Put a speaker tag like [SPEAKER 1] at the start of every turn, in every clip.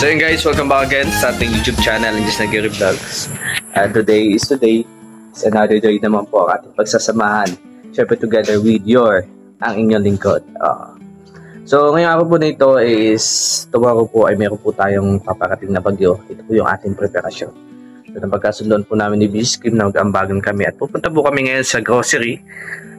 [SPEAKER 1] So yun guys, welcome back again sa ating YouTube channel, Just Nagiri Vlogs. Today is another day naman po ang ating pagsasamahan. Siyempre together with ang inyong lingkod. So ngayong araw po na ito is, tomorrow po ay meron po tayong paparating na bagyo. Ito po yung ating preparasyon. So napagkasundoan po namin ni Beach Kim na mag-ambagan kami at pupunta po kami ngayon sa grocery.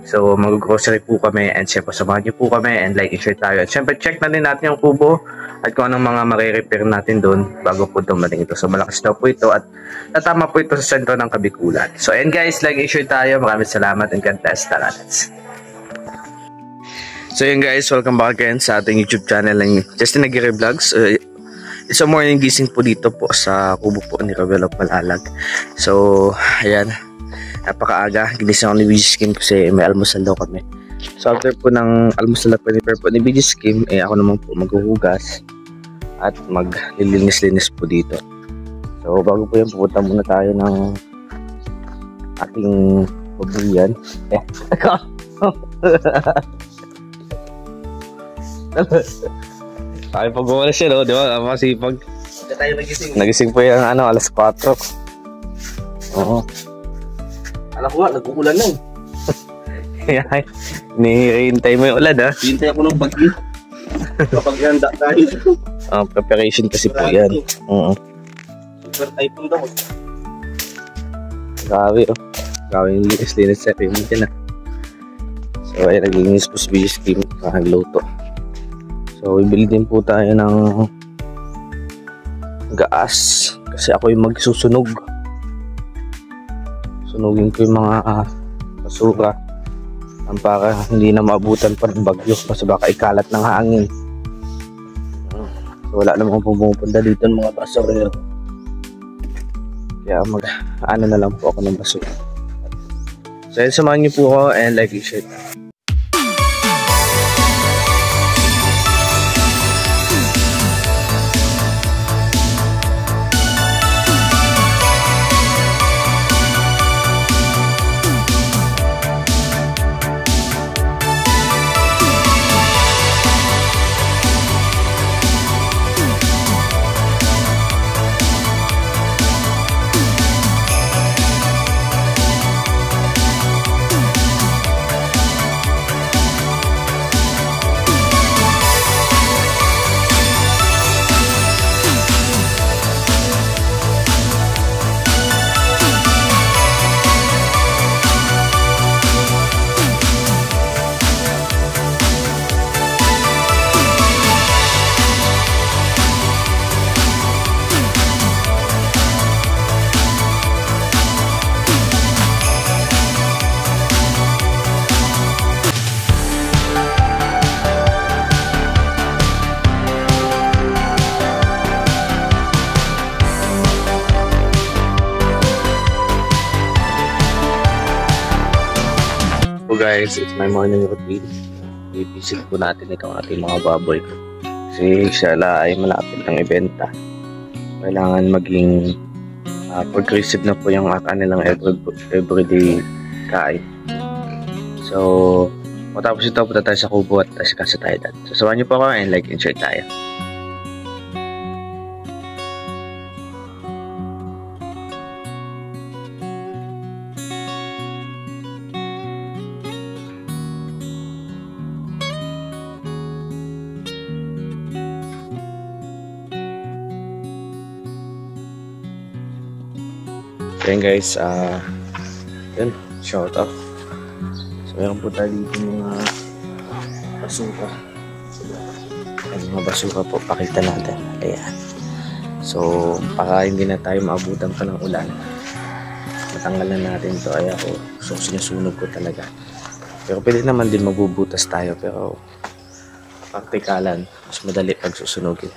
[SPEAKER 1] So mag-grocery po kami and syempre samahan niyo po kami and like and share tayo. At syempre check na din natin yung kubo at kung anong mga marirepair natin doon bago po dumating ito. So malakas daw po ito at natama po ito sa sentro ng Kabikulan. So and guys, like and share tayo. Maraming salamat and God bless. Tara, let's. So yun guys, welcome back again sa ating YouTube channel ng Justin Nagiri Vlogs. It's a morning gising po dito po sa kubo po ni Ravelo Malalag. So ayan, napakaaga, ginising ako ni BG Kim kasi may almusal daw kami. So after po ng almusal na prepare po ni BG Kim, ako naman po maghuhugas at maglilinis-linis po dito. So bago po yan, pupunta muna tayo ng ating babuyan. Ay, pag umalis siya, no? Di ba? Masipag.
[SPEAKER 2] Tayo nagising.
[SPEAKER 1] Nagising po yan, alas 4. Oo.
[SPEAKER 2] Alam ko nga, nag-uulan na.
[SPEAKER 1] Hinihintay mo yung ulan, ha?
[SPEAKER 2] Hintay ako ng bagyo. Kapag handa tayo.
[SPEAKER 1] Preparation kasi po yan.
[SPEAKER 2] Super typhoon daw.
[SPEAKER 1] Grabe, oh. Grabe yung linis-linis sa rin dyan, ha? So, ayan, naglinis po si BG Kim sa nagluto. So, ibili din po tayo ng gas kasi ako yung magsusunog. Sunugin ko yung mga basura para hindi na maabutan pa ng bagyo kasi baka ikalat ng hangin. So, wala namang pumupunta dito ng mga basura. Kaya ano na lang po ako ng basura. So, yan, samahan niyo po ako and like and share. Guys, it's my morning routine. Ipisig po natin itong ating mga baboy kasi sila ay malapit ng ibenta. Kailangan maging progressive na po yung kanilang everyday kain. So matapos ito, punta tayo sa kubo at kasi tayo dyan. So samahan niyo po ako and like and share tayo. Ayan guys, yun, shout out. So meron po tayo dito mga basura. Ayan, mga basura po, pakita natin. Ayan. So, para hindi na tayo maabutan pa ng ulan, matanggal na natin ito. Ay ako, so sinusunog ko talaga. Pero pwede naman din magbubutas tayo, pero praktikalan, mas madali pag susunogin.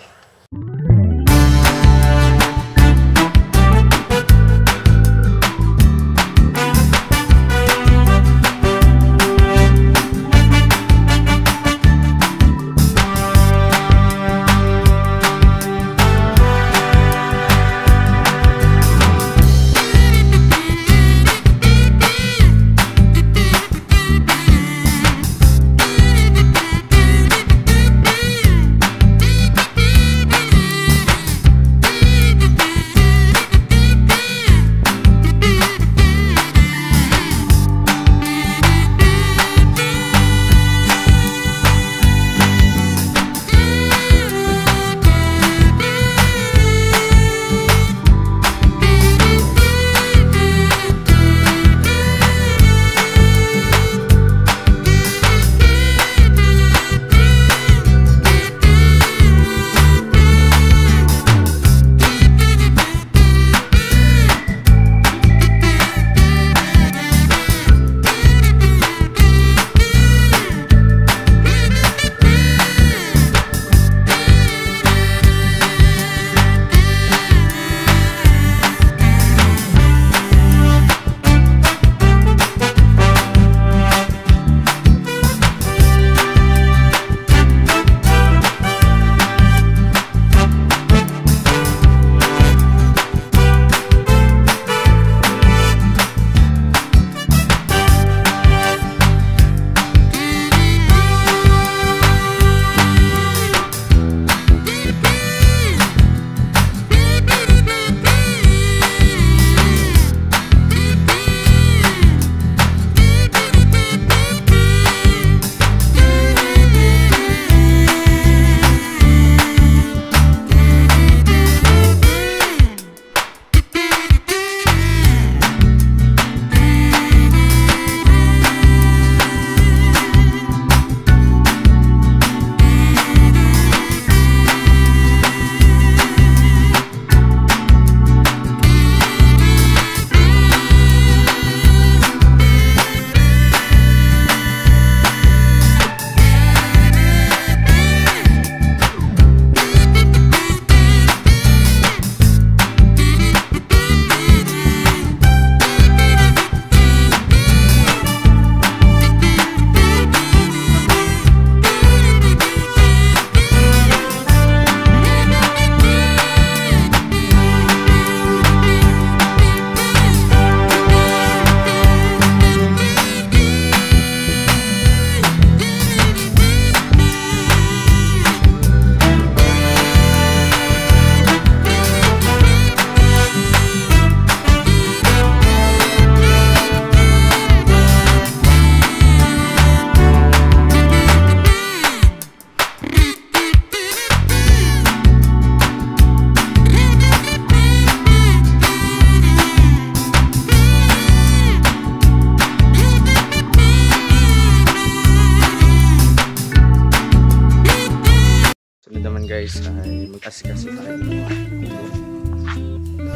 [SPEAKER 1] guys ay mag-asikaso tayo ng mga ulo.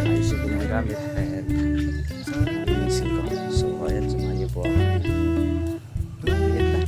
[SPEAKER 1] Ayos yung ginagamit and inisip ko. So ayan, samahan niyo po ako. Bilit na.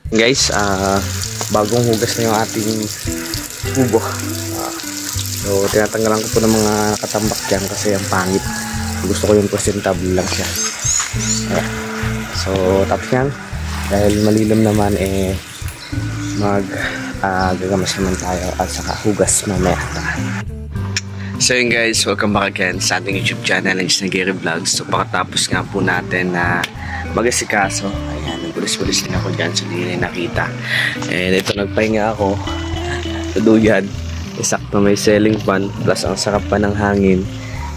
[SPEAKER 1] Guys, bagong hugas na yung ating kubo. So, tinatanggalan ko po ng mga nakatambak dyan kasi ang pangit. Gusto ko yung presentable lang siya. Ayan. So, tapos yan. Dahil malilim naman, gagamas naman tayo at saka hugas mamaya. So yun guys, welcome back again sa ating YouTube channel, Lens na Gary Vlogs. So pagkatapos nga po natin na mag-asikaso, ayan, nagpulis-pulis din ako dyan, so hindi na nakita. And ito, nagpahinga ako, tuduyan, isakto may ceiling fan, plus ang sarap pa ng hangin,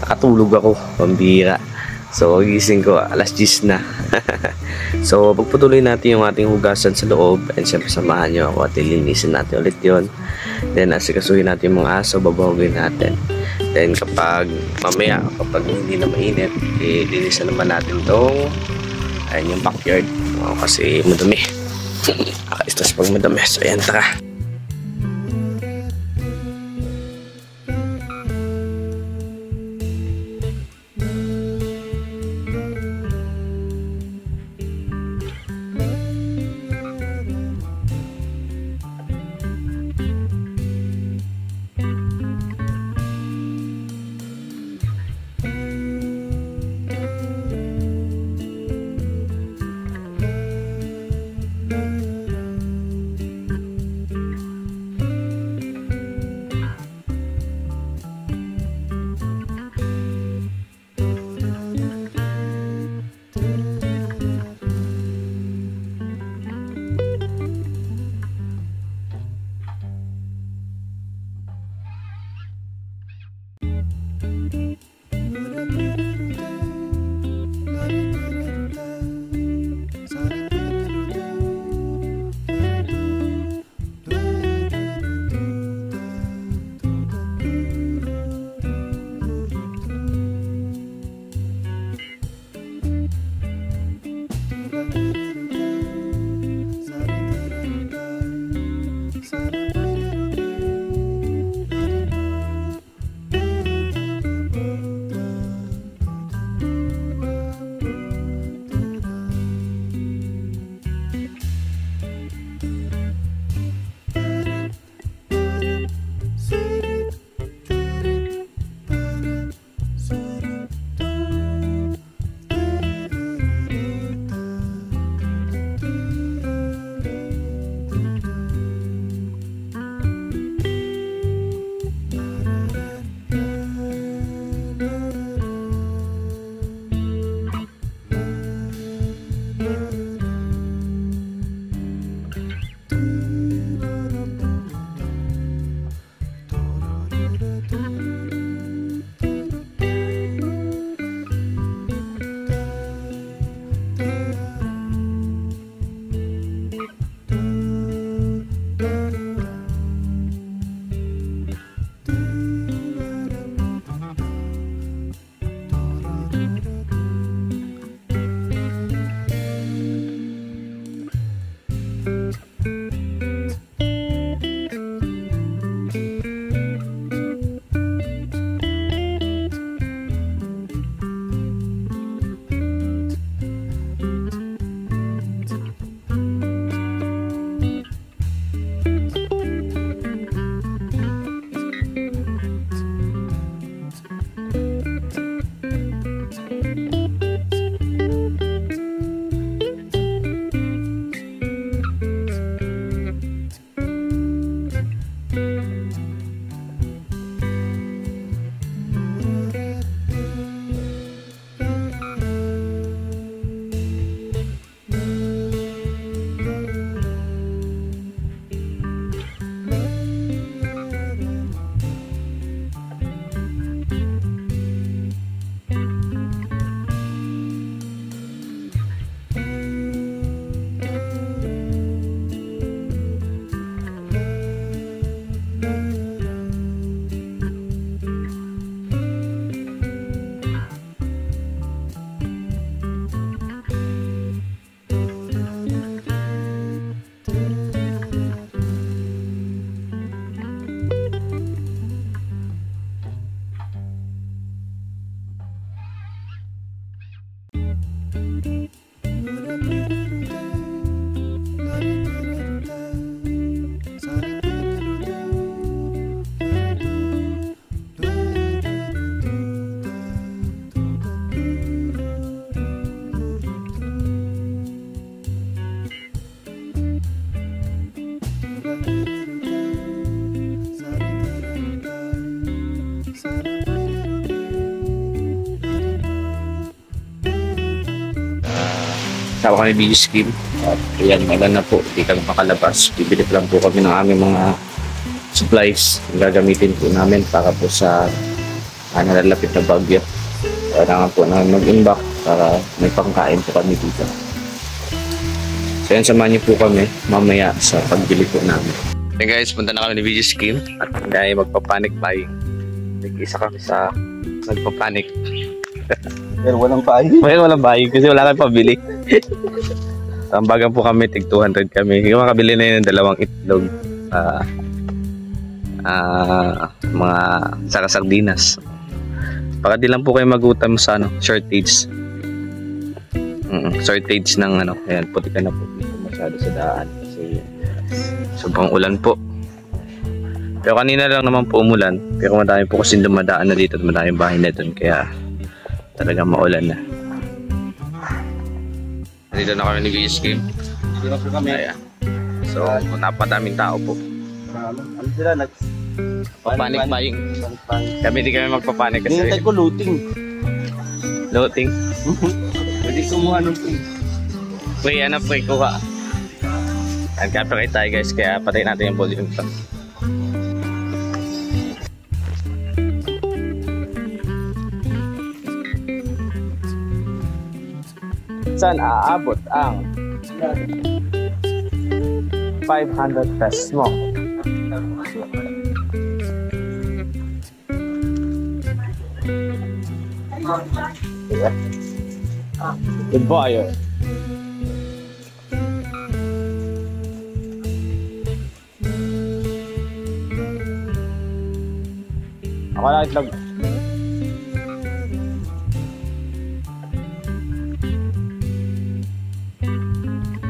[SPEAKER 1] nakatulog ako, pambira. So gising ko, alas 10 na. So, pagpatuloy natin yung ating hugasan sa loob, and syempre samahan nyo ako at ilinisin natin ulit yon. Then, asikasuhin natin yung mga aso, babahugin natin. Then, kapag mamaya, kapag hindi na mainit, ilinisan naman natin itong ayun yung backyard. Kasi madumi. Naka-stress pag madumi. So, ayan, tara.
[SPEAKER 3] Sawa kami video scheme. At ayan, malan na po. Hindi kami makalabas. Bibili lang po kami ng aming mga supplies na gagamitin po namin para po sa nalalapit na bagyo. Kailangan po namin mag-imbak para may pangkain po kami dito. Kaya samahan niyo po kami mamaya sa pagbili po namin. Hey guys, punta na kami ni VG Scheme at hindi magpapanik buying. Nag-isa kami sa nagpapanik.
[SPEAKER 2] Pero walang pahay.
[SPEAKER 3] Ngayon walang buying kasi wala kang pabili. Ang bagang po kami, tig 200 kami. Yung makabili na yun ng dalawang itlog. Mga saka sardinas. Baka di lang po kayo magutam sa shortage. Shortage ng ayan, puti ka na po dito masyado sa daan kasi sobrang ulan po. Pero kanina lang naman po umulan, pero madami po kasi dumadaan na dito at madaming bahay na doon kaya talagang maulan na. Dito na kami ni VG Scheme.
[SPEAKER 2] Dito na po kami.
[SPEAKER 3] Ayan. So, napadaming tao po.
[SPEAKER 2] Ano sila?
[SPEAKER 3] Panic buying. Kami di kami magpapanik kasi
[SPEAKER 2] Nintay ko looting.
[SPEAKER 3] loading.
[SPEAKER 2] Pwede kumuha ng pin.
[SPEAKER 3] Pre, pre ko ka. And copyright tayo guys, kaya patay natin yung volume pa. Saan aabot ang 500 pesos mo? Good buyer. Ako lang itlog.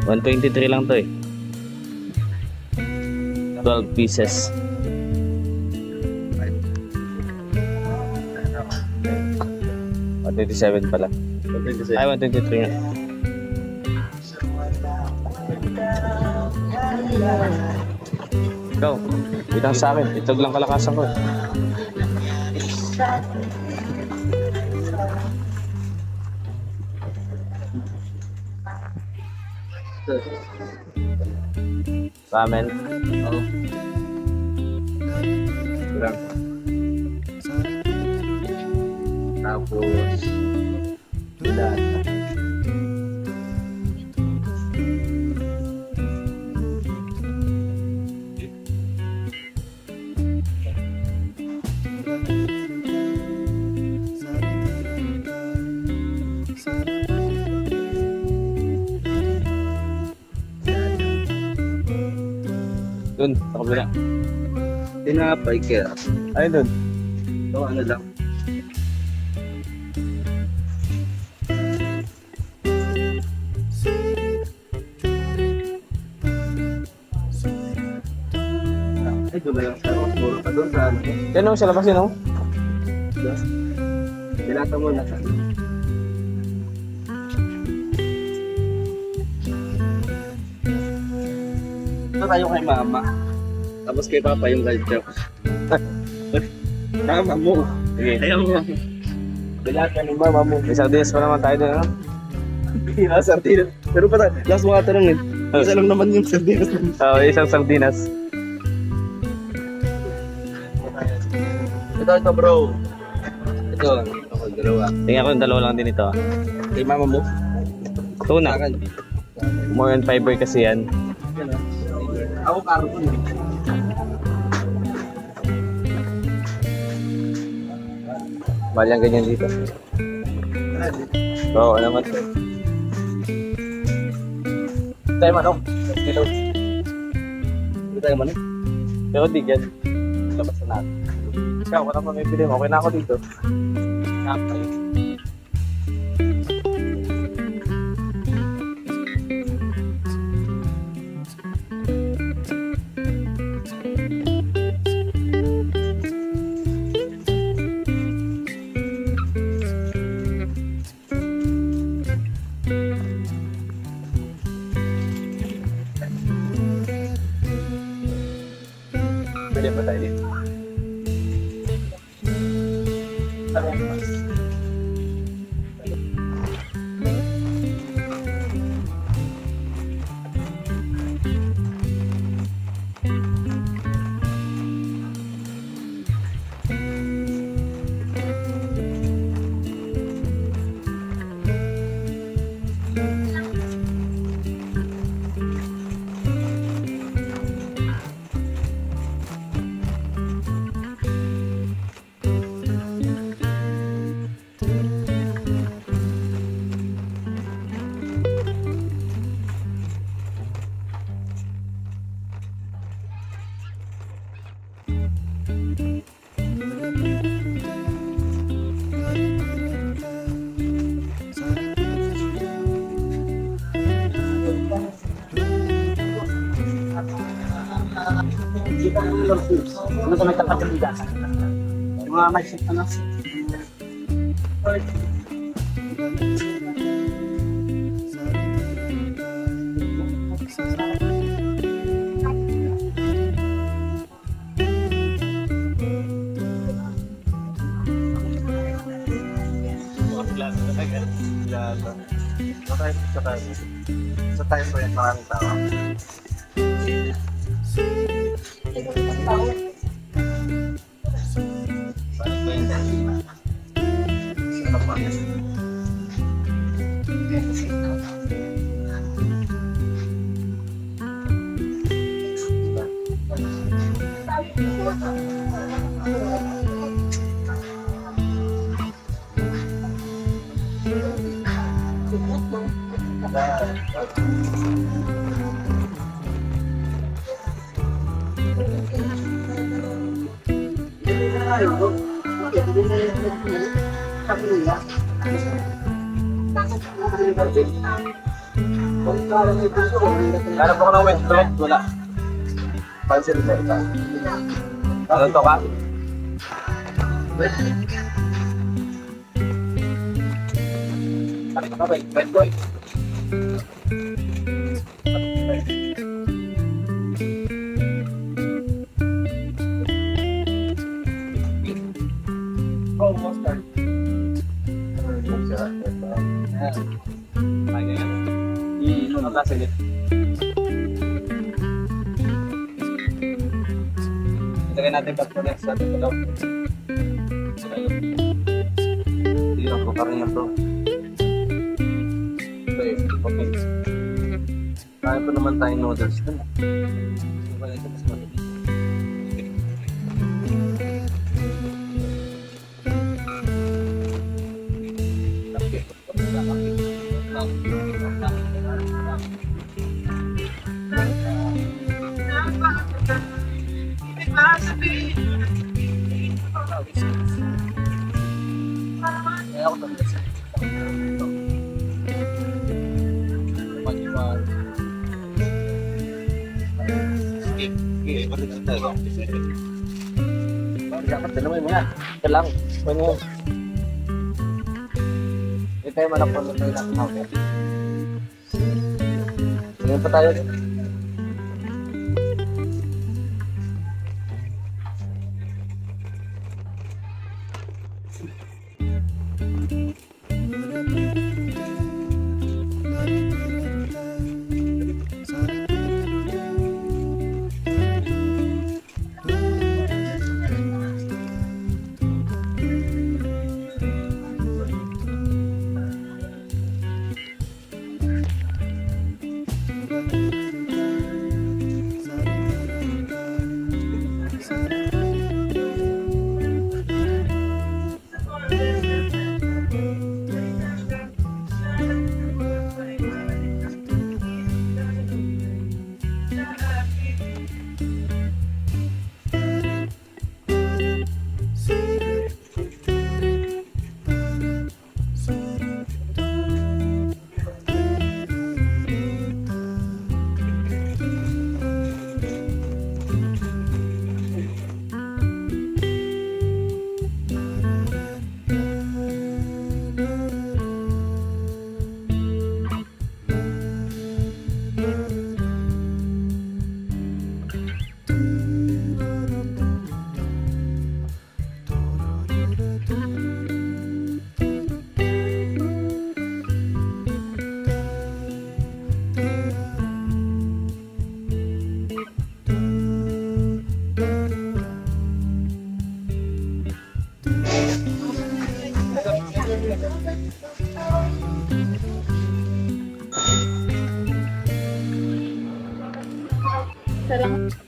[SPEAKER 3] $123 lang to eh. 12 pieces. $127 pala. Ay, 123 nga. Ikaw, itang sa akin. Itog lang kalakasan ko. Ramen. Tapos ulan. Dun, sa kabila.
[SPEAKER 2] Tinapay kaya.
[SPEAKER 3] Ayun dun.
[SPEAKER 2] Ito ano lang. Ay, doon na lang sa Rosmoro pa doon sa ano.
[SPEAKER 3] Yan o, sa labas yun o.
[SPEAKER 2] Dilata mo na. Ito tayo kay mama. Tapos kay papa yung culture. Tama mo.
[SPEAKER 3] Sige.
[SPEAKER 2] Ayaw mo. Dilata ni mama mo.
[SPEAKER 3] May sardinas pa naman tayo dun, ano?
[SPEAKER 2] Pila sardinas. Pero pa last mga tanong eh. Isa lang naman yung sardinas.
[SPEAKER 3] Oo, isang sardinas.
[SPEAKER 2] Ito bro. Ito. Ako dalawa.
[SPEAKER 3] Tingnan ko yung dalawa lang din ito.
[SPEAKER 2] Kay mama mo.
[SPEAKER 3] Tuna.
[SPEAKER 2] Akin.
[SPEAKER 3] More on fiber kasi yan.
[SPEAKER 2] Yan ah. Ako carbon eh.
[SPEAKER 3] Mahal yung ganyan dito. Oo, naman.
[SPEAKER 2] Tayo manok. Dito. Dito tayo manok.
[SPEAKER 3] Pero di dyan. Labas na natin. Ikaw, wala pa may pili mo. Okay na ako dito. Okay. Pwede ba tayo dito?
[SPEAKER 2] Ano sa may tapat ng bigas? Mga may ship na. Sa tayo po yung maraming tao. Kaya po ko ng wet bread, wala. Pansin ba ito? Ano to ka? Ano ka ba? Wet boy. Oh, mustard. Sige. Ilagay natin pag-connect sa ating palaw. Hindi lang po parang yan bro. Okay. Kaya pa naman tayong noodles dun. Wala ito mas malaki. Dapat dalawa mo yan. Ito lang. Pwede mo. Ito tayo malakpan na tayo natin ako. Ngayon pa tayo.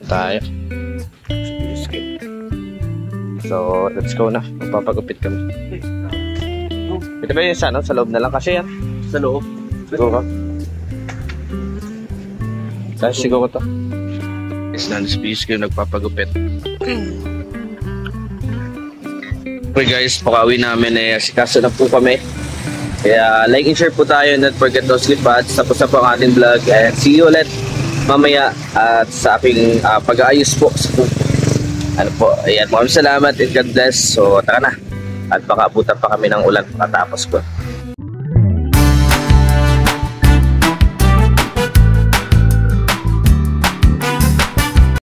[SPEAKER 3] Tayo. So, let's go na. Magpapagupit kami. Ito ba yung sa loob na lang kasi yan?
[SPEAKER 2] Sa loob.
[SPEAKER 3] Siguro ka? Siguro ko to. Is na, nagpapagupit.
[SPEAKER 1] Siyempre guys, pakauwi namin eh, asikaso na po kami. Kaya like and share po tayo, don't forget those clip ads. Tapos na po ang ating vlog and see you ulit mamaya at sa aking pag-aayos po sa ano po, ayan, maraming salamat and God bless. So tara na at baka abutan pa kami ng ulan pagkatapos po.